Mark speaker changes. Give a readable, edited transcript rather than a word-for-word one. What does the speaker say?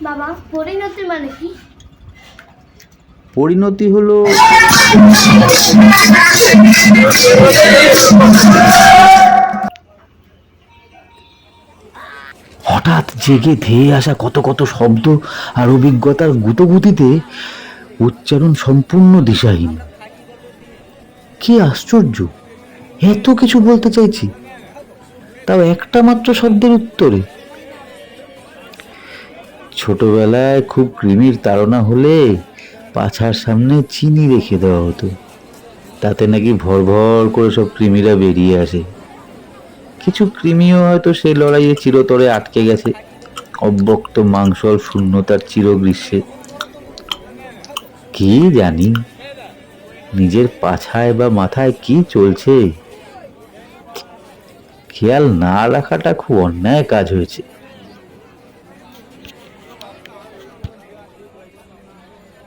Speaker 1: বাবা, পরিণতি মানে কি?
Speaker 2: পরিণতি হলো হঠাৎ জেগে ধেয়ে আসা কত কত শব্দ আর অভিজ্ঞতার গুতগুতিতে উচ্চারণ সম্পূর্ণ দিশাহীন। কি আশ্চর্য, এত কিছু বলতে চাইছি, তাও একটা মাত্র শব্দের উত্তরে। ছোটবেলায় খুব কৃমির তাড়না হলে পাছার সামনে চিনি রেখে দেওয়া হতো, তাতে নাকি ভর ভর করে সব কৃমিরা বেরিয়ে আসে। কিছু কৃমিও হয়তো সেই লড়াইয়ে চিরতরে আটকে গেছে, অব্যক্ত মাংস আর শূন্যতার চিরগ্রীষ্মে। কি জানি নিজের পাছায় বা মাথায় কি চলছে, খেয়াল না রাখাটা খুব অন্যায় কাজ হয়েছে।